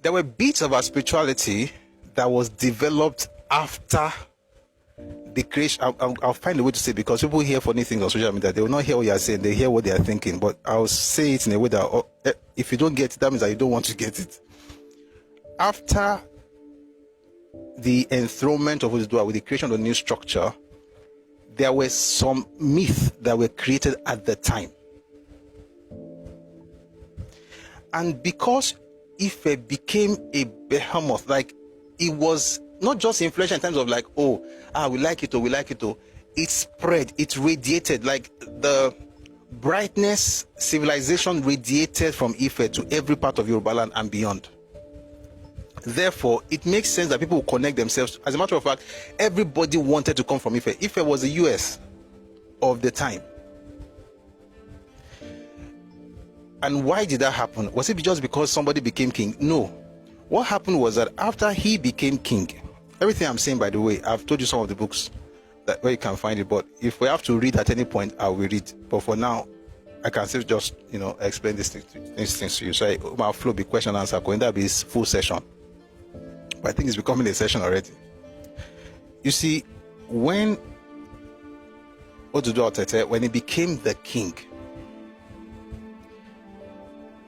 there were bits of our spirituality that was developed after the creation. I'll find a way to say it, because people hear funny things on social media. They will not hear what you are saying. They hear what they are thinking. But I'll say it in a way that if you don't get it, that means that you don't want to get it. After the enthronement of Odduduwà with the creation of the new structure, there were some myths that were created at the time. And because Ife became a behemoth, like, it was not just influential in terms of like, we like it, it spread, it radiated, like the brightness, civilization radiated from Ife to every part of Yorùbáland and beyond. Therefore, it makes sense that people will connect themselves. As a matter of fact, everybody wanted to come from Ife. Ife was the US of the time. And why did that happen? Was it just because somebody became king? No. What happened was that after he became king, everything I'm saying, by the way, I've told you some of the books that where you can find it, but if we have to read at any point, I will read. But for now, I can still just, explain these things to you. So my flow be question and answer, going that be full session. But I think it's becoming a session already. You see, when Odduduwà, when he became the king,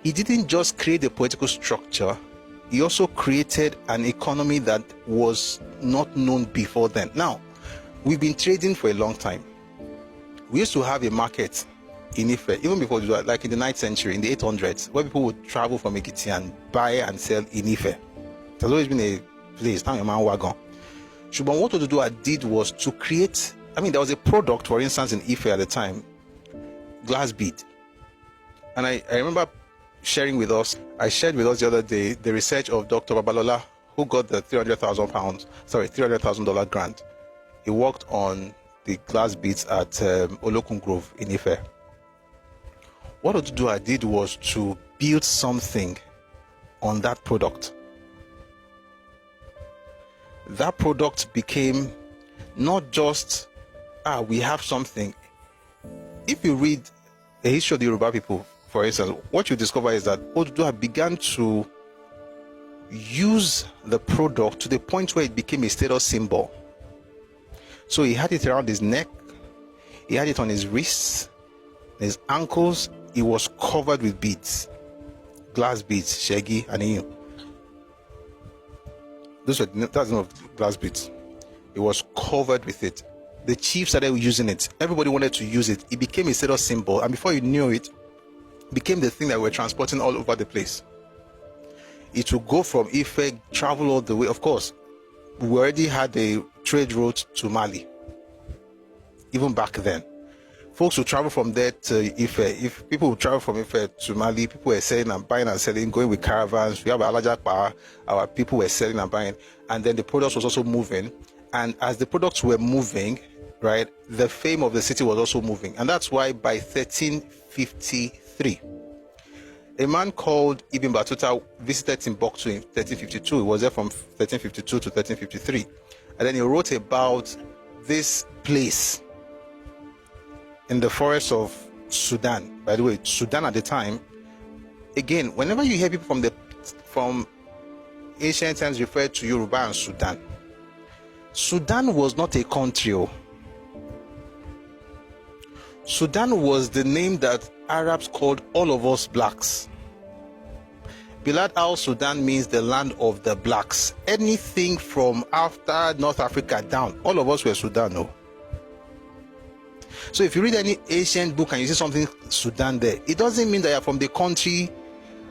he didn't just create a political structure, he also created an economy that was not known before then. Now, we've been trading for a long time. We used to have a market in Ife, even before, like in the 9th century, in the 800s, where people would travel from Ekiti and buy and sell in Ife. There's always been a place, now a man wagon. But what Odduduwà did was to create, there was a product, for instance, in Ife at the time, glass bead. And I remember shared with us the other day the research of Dr. Babalola, who got the $300,000 grant. He worked on the glass beads at Olokun Grove in Ife. What Odduduwà did was to build something on that product. That product became not just, we have something. If you read the history of the Yoruba people, for instance, what you discover is that Odduduwà began to use the product to the point where it became a status symbol. So he had it around his neck, he had it on his wrists, his ankles. It was covered with beads, glass beads, Shegi and Inu. That's the name of glass beads. It was covered with it. The chiefs started using it. Everybody wanted to use it. It became a status symbol, and before you knew it, became the thing that we're transporting all over the place. It would go from Ife, travel all the way. Of course, we already had a trade route to Mali. Even back then, folks would travel from there to Ife. If people would travel from Ife to Mali, people were selling and buying and selling, going with caravans. We have our people were selling and buying, and then the products was also moving. And as the products were moving, right, the fame of the city was also moving. And that's why by 1353, a man called Ibn Battuta visited Timbuktu in 1352. He was there from 1352 to 1353. And then he wrote about this place in the forest of Sudan. By the way, Sudan at the time, again, whenever you hear people from ancient times refer to Yoruba and Sudan, Sudan was not a country. Sudan was the name that Arabs called all of us blacks. Bilad al-Sudan means the land of the blacks. Anything from after North Africa down, all of us were Sudan. No. So if you read any ancient book and you see something Sudan there, it doesn't mean that you're from the country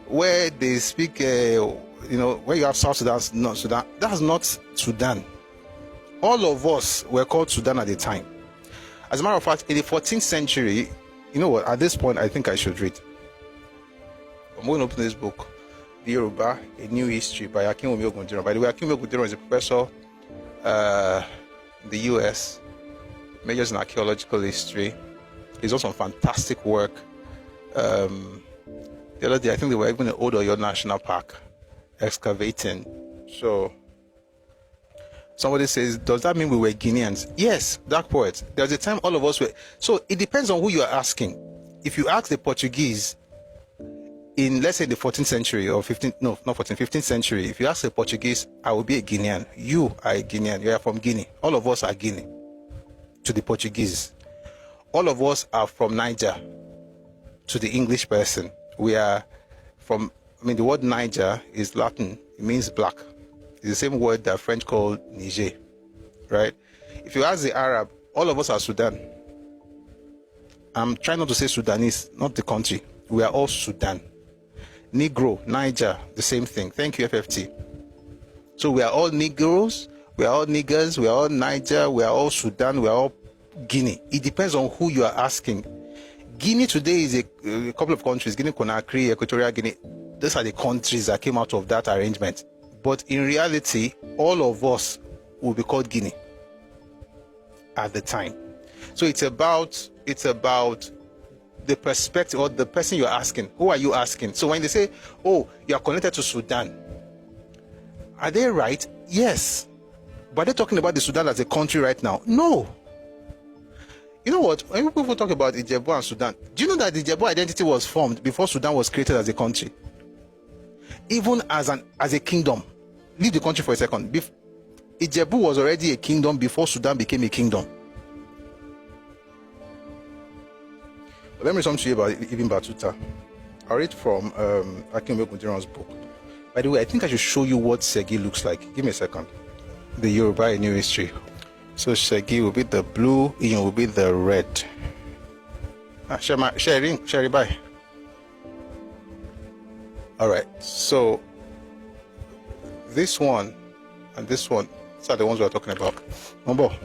where they speak, where you have South Sudan, not Sudan. That's not Sudan. All of us were called Sudan at the time. As a matter of fact, in the 14th century, you know what, at this point, I think I should read. I'm going to open this book, The Yorùbá, A New History by Akinwumi Ogundiran. By the way, Akinwumi Ogundiran is a professor in the US, majors in archaeological history. He's done some fantastic work. The other day, I think they were even in Odduw National Park excavating. So somebody says, does that mean we were Guineans? Yes, Dark Poet. There was a time all of us were. So it depends on who you are asking. If you ask the Portuguese, in, let's say, the 14th century or 15th, no, not 14th, 15th century, if you ask a Portuguese, I will be a Guinean. You are a Guinean. You are from Guinea. All of us are Guinea to the Portuguese. All of us are from Niger to the English person. We are from, the word Niger is Latin. It means black. It's the same word that French called Niger, right? If you ask the Arab, all of us are Sudan. I'm trying not to say Sudanese, not the country. We are all Sudan. Negro, Niger, the same thing. Thank you, FFT. So we are all Negroes, we are all niggers, we are all Niger, we are all Sudan, we are all Guinea. It depends on who you are asking. Guinea today is a couple of countries, Guinea Conakry, Equatorial Guinea. Those are the countries that came out of that arrangement. But in reality, all of us will be called Guinea at the time. So it's about the perspective or the person you're asking. Who are you asking? So when they say, oh, you are connected to Sudan, are they right? Yes. But they're talking about the Sudan as a country right now. No. You know what? When people talk about Ijebu and Sudan, do you know that the Ijebu identity was formed before Sudan was created as a country? Even as a kingdom. Leave the country for a second. Ijebu was already a kingdom before Sudan became a kingdom. Let me read something to you about Ibn Battuta. I'll read from Akim Ogundiran's book. By the way, I think I should show you what Segi looks like. Give me a second. The Yorùbá a New History. So Segi will be the blue, Inu will be the red. Share bye. Alright, so this one and this one, these are the ones we're talking about. Number.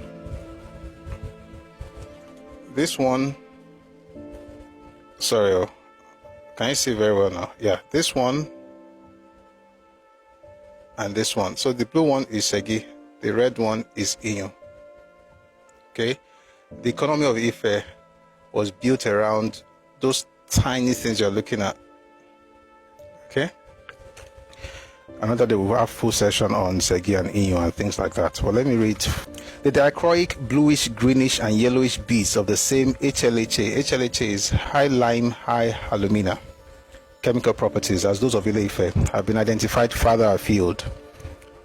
This one, sorry, can you see very well now? Yeah, this one and this one. So the blue one is Segi, the red one is Inu. Okay, the economy of Ife was built around those tiny things you're looking at. Okay, another day we'll have full session on Segi and Inu and things like that. Well, let me read. The dichroic bluish, greenish, and yellowish beads of the same HLHA. HLHA is high lime, high alumina. Chemical properties, as those of Ile Ife, have been identified further afield.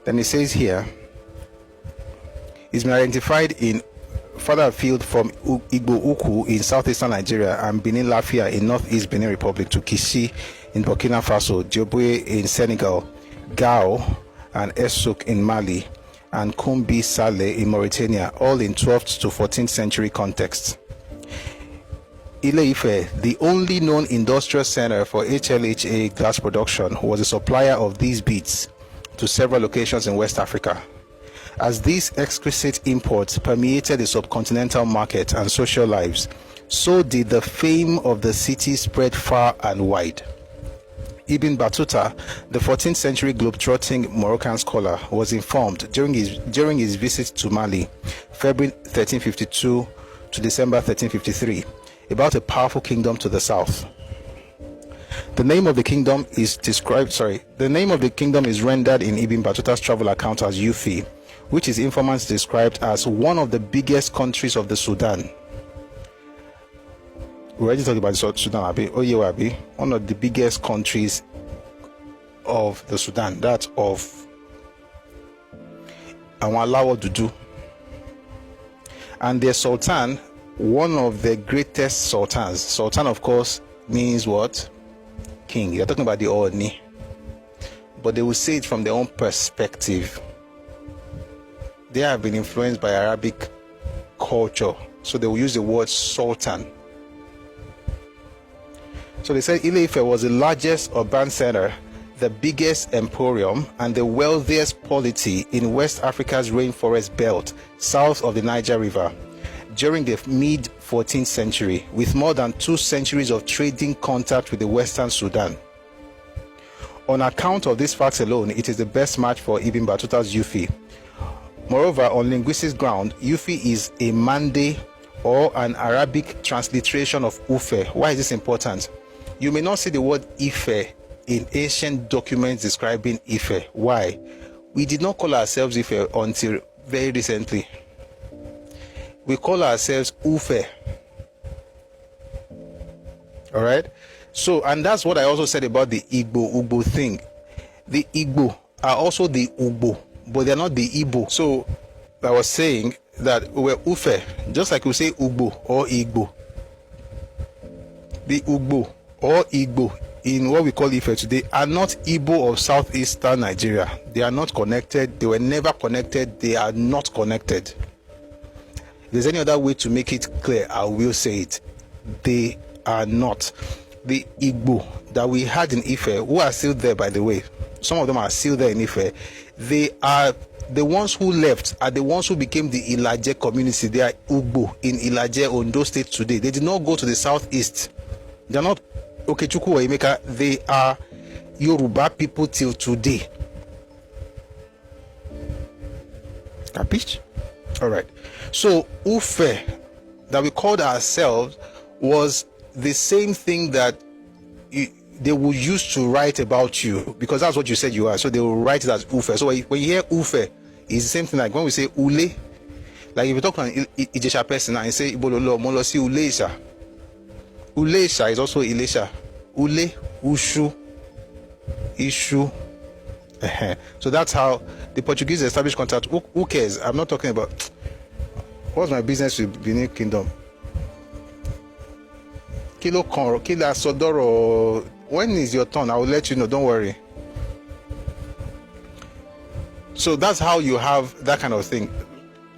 Then it says here, it's been identified in further afield from Igbo Uku in southeastern Nigeria and Benin Lafia in northeast Benin Republic to Kishi in Burkina Faso, Djibouti in Senegal, Gao and Essouk in Mali, and Kumbi Saleh in Mauritania, all in 12th to 14th century contexts. Ile Ife, the only known industrial center for HLHA glass production, was a supplier of these beads to several locations in West Africa. As these exquisite imports permeated the subcontinental market and social lives, so did the fame of the city spread far and wide. Ibn Battuta, the 14th century globetrotting Moroccan scholar, was informed during his visit to Mali, February 1352 to December 1353, about a powerful kingdom to the south. The name of the kingdom is rendered in Ibn Battuta's travel account as Yufi, which his informants described as one of the biggest countries of the Sudan. We already talked about Sudan, Abi. Abi, one of the biggest countries of the Sudan, that of Odduduw. And their Sultan, one of the greatest sultans. Sultan, of course, means what? King. You're talking about the Oni. But they will say it from their own perspective. They have been influenced by Arabic culture, so they will use the word Sultan. So they said Ile Ife was the largest urban center, the biggest emporium, and the wealthiest polity in West Africa's rainforest belt south of the Niger River during the mid-14th century, with more than 2 centuries of trading contact with the Western Sudan. On account of these facts alone, it is the best match for Ibn Battuta's Yufi. Moreover, on linguistic ground, Yufi is a Mande or an Arabic transliteration of Ufe. Why is this important? You may not see the word Ife in ancient documents describing Ife. Why? We did not call ourselves Ife until very recently. We call ourselves Ufe. Alright? So, and that's what I also said about the Igbo thing. The Igbo are also the Ugbo, but they're not the Igbo. So I was saying that we're Ufe, just like we say Ugbo or Igbo. The Ugbo or Igbo in what we call Ife today are not Igbo of southeastern Nigeria. They are not connected. They were never connected. They are not connected. If there's any other way to make it clear, I will say it. They are not. The Igbo that we had in Ife, who are still there, by the way, some of them are still there in Ife, they are the ones who left, are the ones who became the Ilaje community. They are Ugbo in Ilaje, Ondo State today. They did not go to the southeast. They are not Okechukwu or Emeka. They are Yoruba people till today. Capiche? All right. So Ufe, that we called ourselves, was the same thing that they would use to write about you, because that's what you said you are. So they will write it as Ufe. So when you hear Ufe, it's the same thing like when we say Ule. Like if you talk to an Ijesha person and say Ibololo Molosi Uleisha. Uleisha is also Ilesha. Ule, Ushu, Ishu. So that's how the Portuguese established contact. Who cares? I'm not talking about what's my business with Benin Kingdom. Kilo Sodoro. When is your turn? I will let you know. Don't worry. So that's how you have that kind of thing.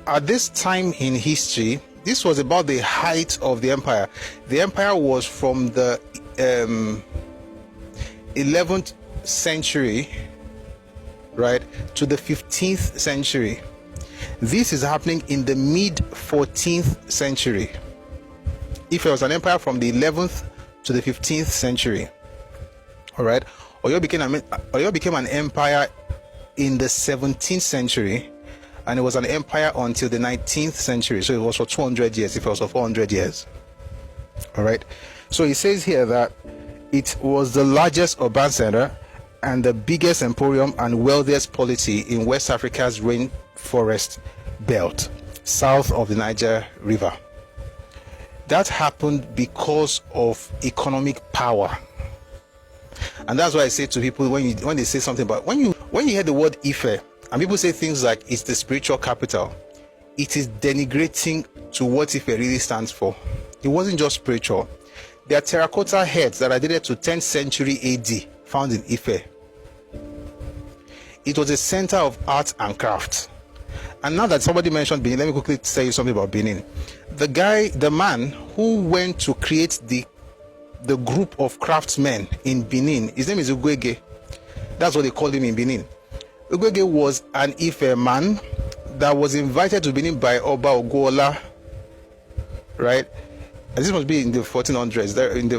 At this time in history, this was about the height of the empire. The empire was from the 11th century, right, to the 15th century. This is happening in the mid 14th century. If it was an empire from the 11th to the 15th century, all right, Oyo became an empire in the 17th century, and it was an empire until the 19th century. So it was for 200 years, if it was for 400 years. All right. So it says here that it was the largest urban center and the biggest emporium and wealthiest polity in West Africa's rainforest belt, south of the Niger River. That happened because of economic power. And that's why I say to people when they say something about when you hear the word Ife and people say things like it's the spiritual capital, it is denigrating to what Ife really stands for. It wasn't just spiritual. There are terracotta heads that are dated to 10th century AD found in Ife. It was a center of art and craft. And now that somebody mentioned Benin, let me quickly tell you something about Benin. The man who went to create the group of craftsmen in Benin, his name is Ugwege. That's what they called him in Benin. Ugwege was an Ife man that was invited to Benin by Oba Ogola, right? And this must be in the 1400s, there in the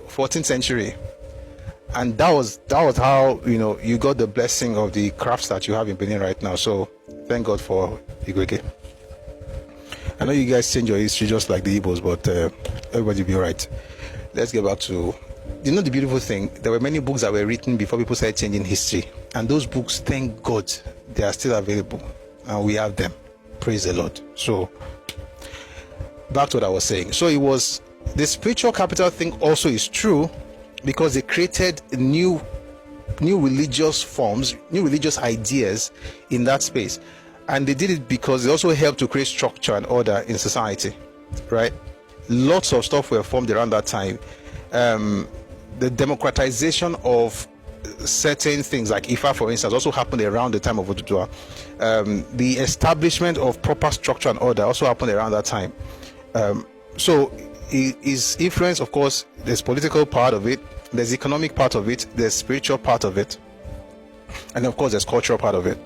14th century. And that was how you got the blessing of the crafts that you have in Benin right now. So thank God for Igweke. I know you guys change your history just like the Igbos, but everybody will be all right. Let's get back to, the beautiful thing, there were many books that were written before people started changing history. And those books, thank God, they are still available. And we have them. Praise the Lord. So, back to what I was saying. So it was, the spiritual capital thing also is true because they created new religious forms, new religious ideas in that space. And they did it because they also helped to create structure and order in society, right? Lots of stuff were formed around that time. The democratization of certain things like Ifa, for instance, also happened around the time of Odùduwà. The establishment of proper structure and order also happened around that time. So his influence, of course, there's political part of it, there's economic part of it, there's spiritual part of it, and of course there's cultural part of it.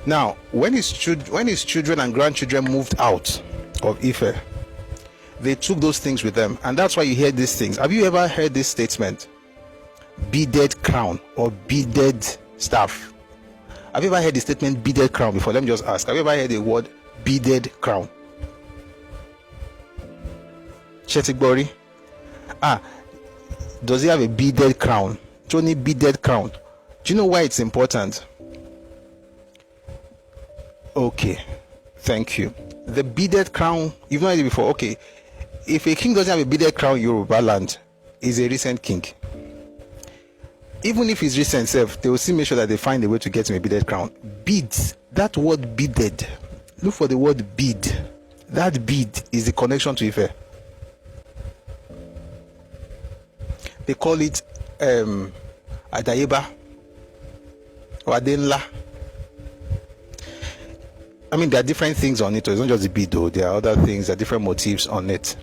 Now, when his children and grandchildren moved out of Ife, they took those things with them, and that's why you hear these things. Have you ever heard this statement? Beaded crown or beaded staff. Have you ever heard the statement beaded crown before? Let me just ask. Have you ever heard the word beaded crown? Chetigbori? Does he have a beaded crown? Tony beaded crown. Do you know why it's important? Okay, thank you. The beaded crown, you've not heard it before. Okay, if a king doesn't have a beaded crown in Yorùbáland, is a recent king. Even if it's recent self, they will still make sure that they find a way to get him a beaded crown. Beads, that word beaded, look for the word bead. That bead is the connection to Ife. They call it Adayeba or Adenla. I mean, there are different things on it. It's not just the bead, though. There are other things, there are different motifs on it.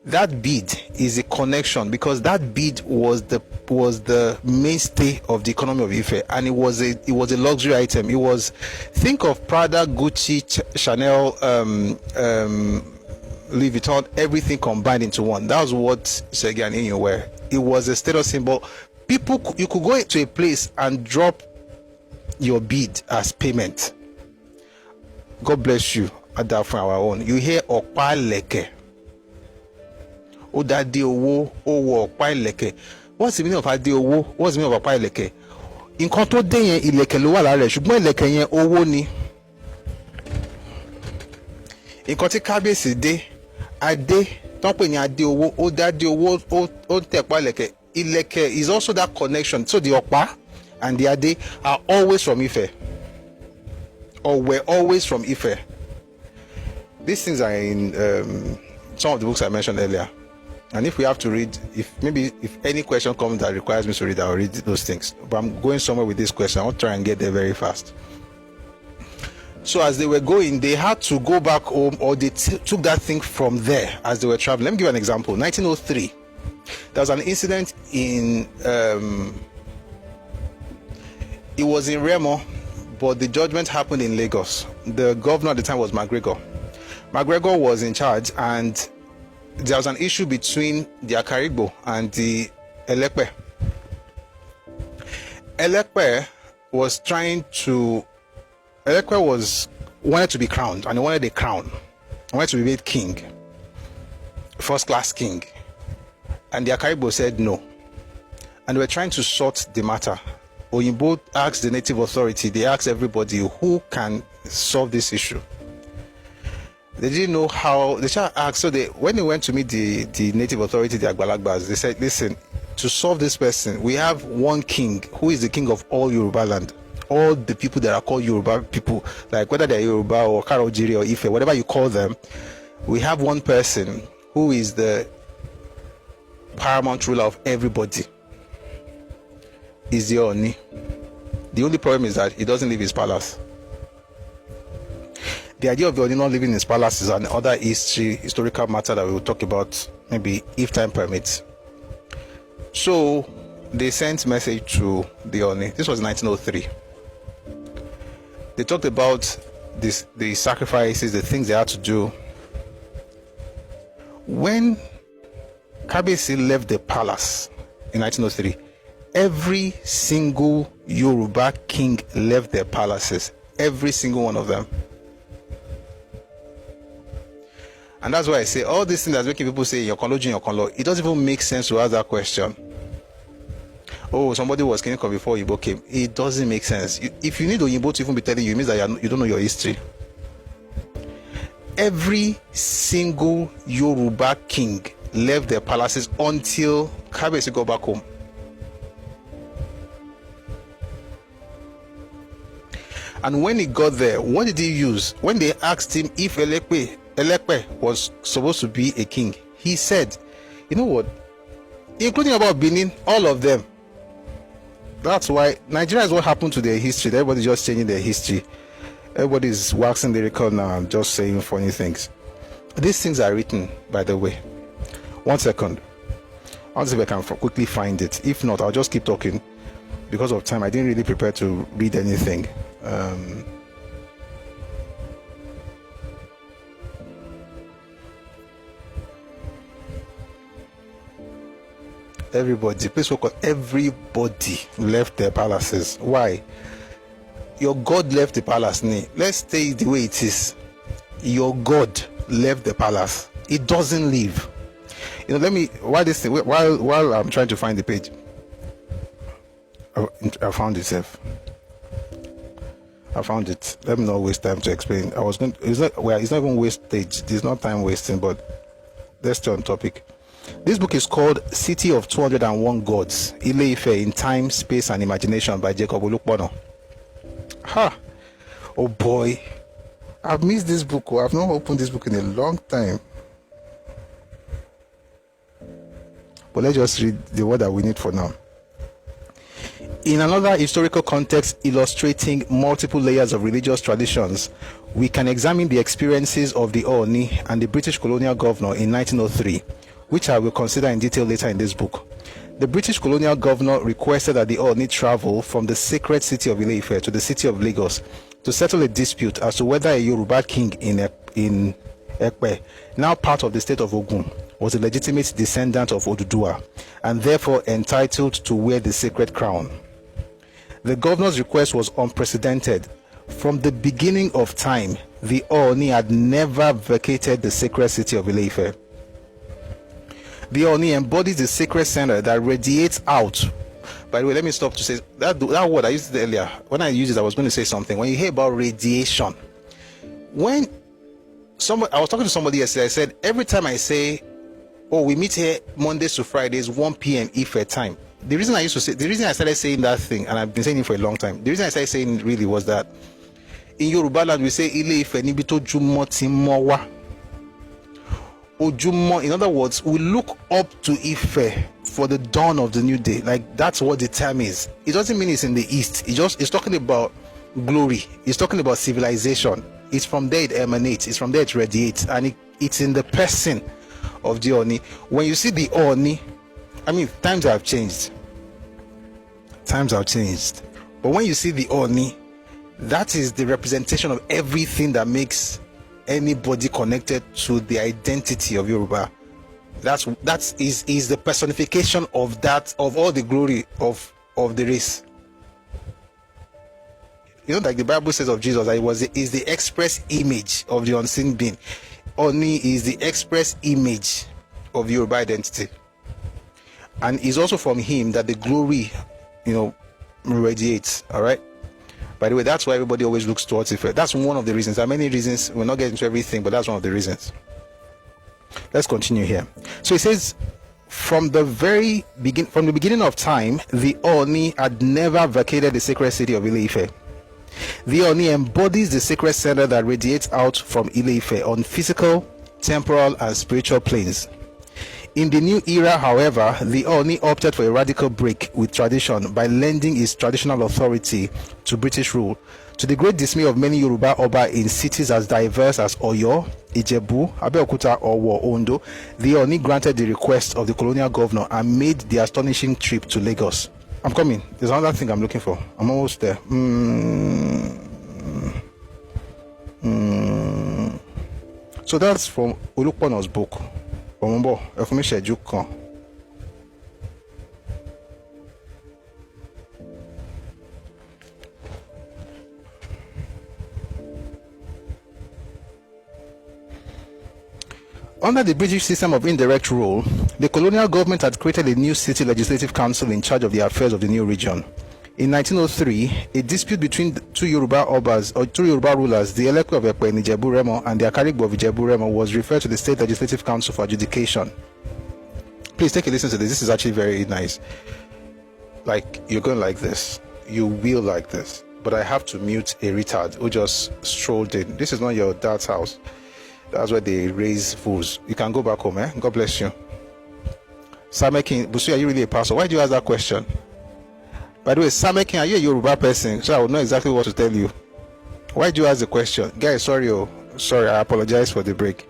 That bead is a connection, because that bead was the mainstay of the economy of Ife, and it was a luxury item. It was, think of Prada, Gucci, Chanel, Louis Vuitton, everything combined into one. That was what Sei and Inu were. It was a status symbol. You could go to a place and drop your bead as payment. God bless you. Ada from our own. You hear Okpa Leke. Odade owo owo Okpa Leke. What's the meaning of Ade owo? What's the meaning of Okpa Leke? Nǹkan tó dé yẹn ìlẹ̀kẹ̀ ló wà lára rẹ̀, ṣùgbọ́n ìlẹ̀kẹ̀ yẹn owó ni. Nǹkan tí kábíyèsí dé, adé tó ń pè ní adé owó, ó dádé owó, ó tẹ̀pá ìlẹ̀kẹ̀. Ìlẹ̀kẹ̀ is also that connection. So the Okpa and the Ade are always from Ife, or were always from Ife. These things are in some of the books I mentioned earlier. And if we have to read, if any question comes that requires me to read, I'll read those things. But I'm going somewhere with this question. I want to try and get there very fast. So as they were going, they had to go back home, or they took that thing from there as they were traveling. Let me give you an example. 1903, there was an incident in, it was in Remo, but the judgment happened in Lagos. The governor at the time was McGregor. McGregor was in charge, and there was an issue between the Akarigbo and the Elekpe. Elekpe wanted to be crowned, and he wanted a crown. He wanted to be made king, first class king. And the Akarigbo said no. And they were trying to sort the matter. Oyinbo asked the native authority, they asked everybody who can solve this issue. They didn't know how. They just asked. So when they went to meet the native authority, the Agbalagbas, they said, listen, to solve this person, we have one king who is the king of all Yorùbáland. All the people that are called Yoruba people, like whether they're Yoruba or Karojiri or Ife, whatever you call them, we have one person who is the paramount ruler of everybody. Is the Oni. The only problem is that he doesn't leave his palace. The idea of the Oni not living in his palace is another historical matter that we will talk about maybe if time permits. So they sent message to the Oni. This was 1903. They talked about the sacrifices, the things they had to do. When Kabiyesi left the palace in 1903, every single Yoruba king left their palaces. Every single one of them. And that's why I say all these things that's making people say Yokonlo, it doesn't even make sense to ask that question. Oh, somebody was king before Oyinbo came. It doesn't make sense. If you need Oyinbo to even be telling you, it means that you don't know your history. Every single Yoruba king left their palaces until Kabiyesi got back home. And when he got there, what did he use? When they asked him if Elekpe was supposed to be a king, he said, you know what? Including about Benin, all of them. That's why Nigeria is what happened to their history. Everybody's just changing their history. Everybody's waxing lyrical now and just saying funny things. These things are written, by the way. 1 second. I'll see if I can quickly find it. If not, I'll just keep talking. Because of time, I didn't really prepare to read anything. Everybody, please focus. Everybody left their palaces. Why? Your God left the palace. Let's stay the way it is. Your God left the palace. It doesn't leave. You know, let me while I'm trying to find the page. I found it, Seth. I found it. Let me not waste time to explain. It's not even wastage. There's not time wasting, but let's stay on topic. This book is called City of 201 Gods, Ile-Ife in Time, Space and Imagination by Jacob Olukpono. Ha! Oh boy. I've missed this book. I've not opened this book in a long time. But let's just read the word that we need for now. In another historical context illustrating multiple layers of religious traditions, we can examine the experiences of the Ooni and the British colonial governor in 1903, which I will consider in detail later in this book. The British colonial governor requested that the Ooni travel from the sacred city of Ile-Ife to the city of Lagos to settle a dispute as to whether a Yoruba king in Ekpe, now part of the state of Ogun, was a legitimate descendant of Odùduwà and therefore entitled to wear the sacred crown. The governor's request was unprecedented. From the beginning of time, the Ooni had never vacated the sacred city of Ile-Ife. The Ooni embodies the sacred center that radiates out. By the way, let me stop to say that word I used it earlier. When I used it, I was going to say something. When you hear about radiation, I was talking to somebody yesterday, I said every time I say, "Oh, we meet here Mondays to Fridays, 1 p.m. Ife time." The reason I started saying that thing, and I've been saying it for a long time. The reason I started saying it really was that in Yorùbáland we say Ile-Ife níbi tó jùmọ̀ tí mọ́ wá. Ojumo, in other words, we look up to Ife for the dawn of the new day. Like that's what the term is. It doesn't mean it's in the east. It's talking about glory. It's talking about civilization. It's from there it emanates. It's from there it radiates, and it's in the person of the Ooni. When you see the Ooni, I mean, times have changed. But when you see the Ooni, that is the representation of everything that makes anybody connected to the identity of Yoruba. That is the personification of all the glory of the race. You know, like the Bible says of Jesus, that is the express image of the unseen being. Oni is the express image of Yoruba identity, and it's also from him that the glory, radiates. All right. By the way, that's why everybody always looks towards Ife. That's one of the reasons. There are many reasons. We'll not get into everything, but that's one of the reasons. Let's continue here. So it says, from the beginning of time, the Ooni had never vacated the sacred city of Ile-Ife. The Ooni embodies the sacred center that radiates out from Ile-Ife on physical, temporal, and spiritual planes. In the new era, however, the Ooni opted for a radical break with tradition by lending his traditional authority to British rule. To the great dismay of many Yoruba Oba in cities as diverse as Oyo, Ijebu, Abeokuta, or Ondo, the Ooni granted the request of the colonial governor and made the astonishing trip to Lagos. I'm coming. There's another thing I'm looking for. I'm almost there. So that's from Olukpono's book. Under the British system of indirect rule, the colonial government had created a new city legislative council in charge of the affairs of the new region. In 1903, a dispute between two Yoruba rulers, the Elekwe of Ekpe in Ijebu Remo and the Akarigbo of Ijebu Remo, was referred to the State Legislative Council for adjudication. Please take a listen to this. This is actually very nice. Like, you're going like this. You will like this. But I have to mute a retard who just strolled in. This is not your dad's house. That's where they raise fools. You can go back home, eh? God bless you. Samekin, Busu, are you really a pastor? Why do you ask that question? By the way, Samekin, are you a Yoruba person? So I would know exactly what to tell you. Why do you ask the question? Guys, sorry, I apologize for the break.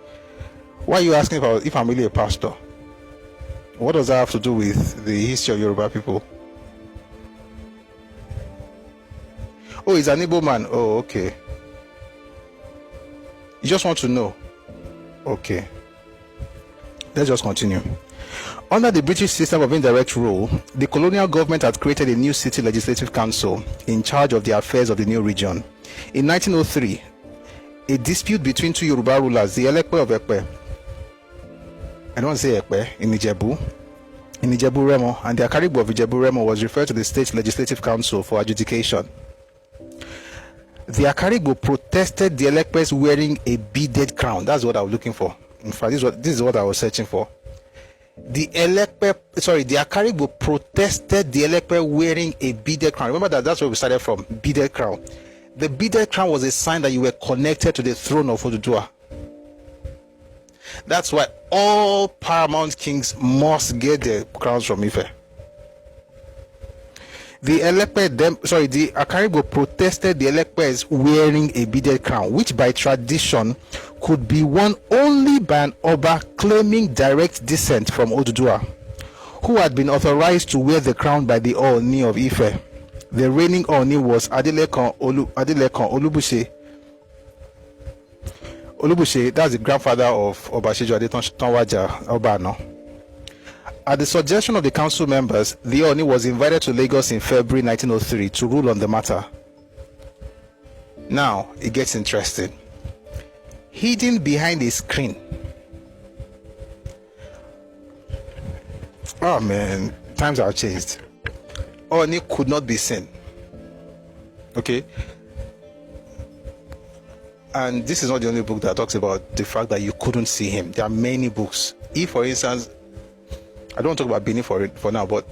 Why are you asking if I'm really a pastor? What does that have to do with the history of Yoruba people? Oh, he's an Igbo man. Oh, okay. You just want to know. Okay. Let's just continue. Under the British system of indirect rule, the colonial government had created a new city legislative council in charge of the affairs of the new region. In 1903, a dispute between two Yoruba rulers, the Elekwe of Ekpe, I don't want to say Ekpe, in Ijebu Remo, and the Akarigbo of Ijebu Remo, was referred to the State Legislative Council for adjudication. The Akarigbo protested the Elekwe's wearing a beaded crown. That's what I was looking for. In fact, this is what I was searching for. The Akarigbo protested the Elepe wearing a beaded crown. Remember that's where we started from, beaded crown. The beaded crown was a sign that you were connected to the throne of Odùduwà. That's why all paramount kings must get their crowns from Ife. The Akarigbo protested the Elepes wearing a beaded crown, which by tradition could be worn only by an Oba claiming direct descent from Odùduwà, who had been authorized to wear the crown by the Ooni of Ife. The reigning Ooni was Adelekan Olubuse. Olubuse, that's the grandfather of Obashejo Adetanwaja Obano. At the suggestion of the council members, the Ooni was invited to Lagos in February 1903 to rule on the matter. Now, it gets interesting. Hidden behind a screen. Oh man, times have changed. Ooni could not be seen. Okay? And this is not the only book that talks about the fact that you couldn't see him. There are many books. If, for instance, I don't want to talk about Benin for now, but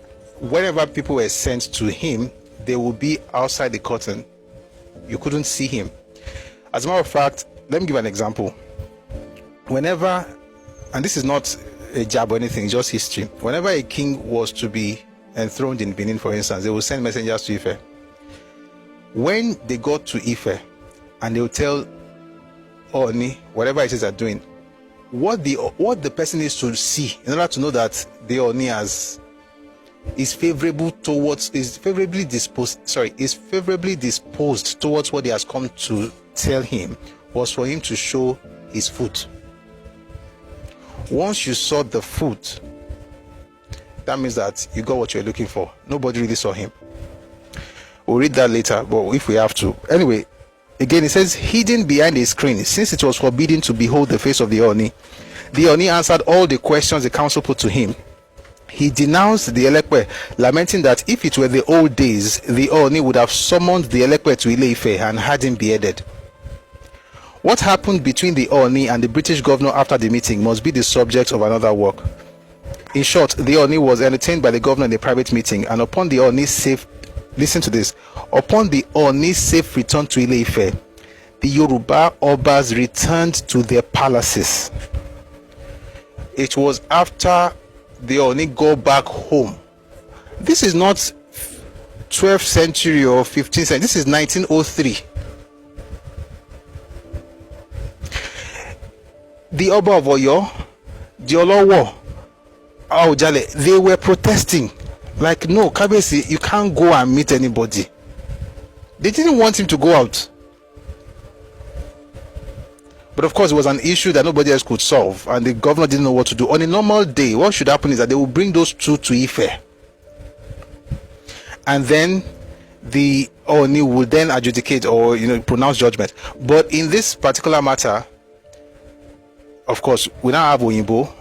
whenever people were sent to him, they would be outside the curtain. You couldn't see him. As a matter of fact, let me give an example. Whenever, and this is not a jab or anything, it's just history. Whenever a king was to be enthroned in Benin, for instance, they would send messengers to Ife. When they got to Ife, and they would tell Ooni, whatever it is they're doing, what the person needs to see in order to know that the Ooni is favorably disposed towards what he has come to tell him, was for him to show his foot. Once you saw the foot, that means that you got what you're looking for. Nobody really saw him. We'll read that later, but if we have to. Anyway, again, it says, hidden behind a screen, since it was forbidden to behold the face of the Ooni answered all the questions the council put to him. He denounced the Elepe, lamenting that if it were the old days, the Ooni would have summoned the Elepe to Ile-Ife and had him beheaded. What happened between the Ooni and the British governor after the meeting must be the subject of another work. In short, the Ooni was entertained by the governor in a private meeting, and upon the Ooni's safe return to Ile-Ife, the Yoruba Obas returned to their palaces. It was after the Ooni go back home. This is not 12th century or 15th century. This is 1903. The Oba of Oyo, the Olowo, Aujale, they were protesting. Like, no, Kabesi, you can't go and meet anybody. They didn't want him to go out. But of course, it was an issue that nobody else could solve, and the governor didn't know what to do. On a normal day, what should happen is that they will bring those two to Ife. And then the Ooni will then adjudicate or pronounce judgment. But in this particular matter, of course, we now have Oyinbo,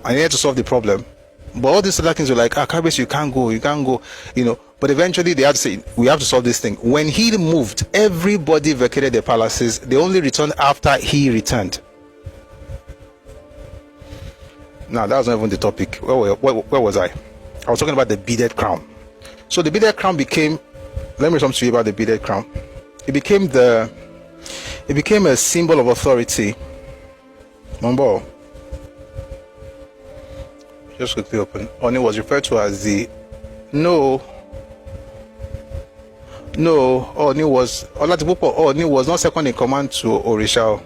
and he had to solve the problem. But all these other things were like, Kabesi, you can't go, But eventually they had to say, we have to solve this thing. When he moved, everybody vacated their palaces. They only returned after he returned. Now, that was not even the topic. Where was I? I was talking about the beaded crown. So the beaded crown became, let me talk to you about the beaded crown. It became a symbol of authority. Mambo. Just quickly open. Ooni was referred to as the Ooni was not second in command to Orisha.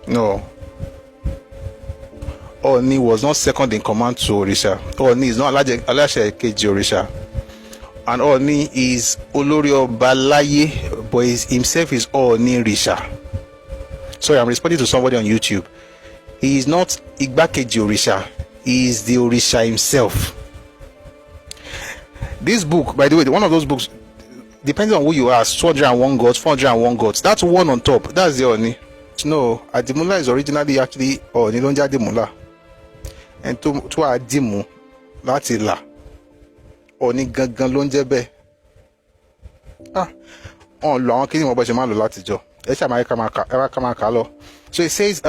No. Ooni was not second in command to Orisha. Ooni is not Alashe Keji Orisha. And Ooni is Olorio Balaye, but himself is Ooni Risha. Sorry, I'm responding to somebody on YouTube. He is not Igbakeji Orisha. He is the Orisha himself. This book, by the way, one of those books, depending on who you ask, 201 gods, 401 gods. That's one on top. That's the Ooni. No, Adimula is originally actually Ooni Lonja Adimula. And to Adimu, that's Ila. Ooni gangan lonje be. On long kini mo ba se ma lo lati jo. So it says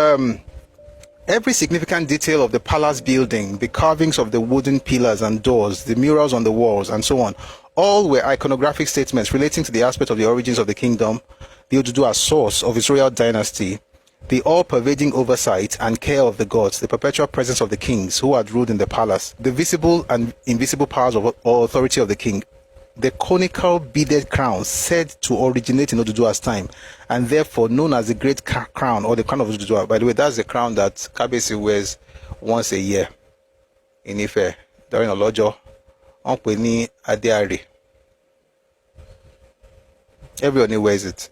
Every significant detail of the palace building, the carvings of the wooden pillars and doors, the murals on the walls, and so on, all were iconographic statements relating to the aspect of the origins of the kingdom, the Odduduwa source of its royal dynasty, the all-pervading oversight and care of the gods, the perpetual presence of the kings who had ruled in the palace, the visible and invisible powers of or authority of the king, the conical beaded crown said to originate in Odùduwà's time and therefore known as the Great Crown or the Crown of Odùduwà. By the way, that's the crown that Kábíyèsí wears once a year in Ife during Ọlọ́jọ́. Wọ́n pè ní Adé Àrè. Everyone wears it.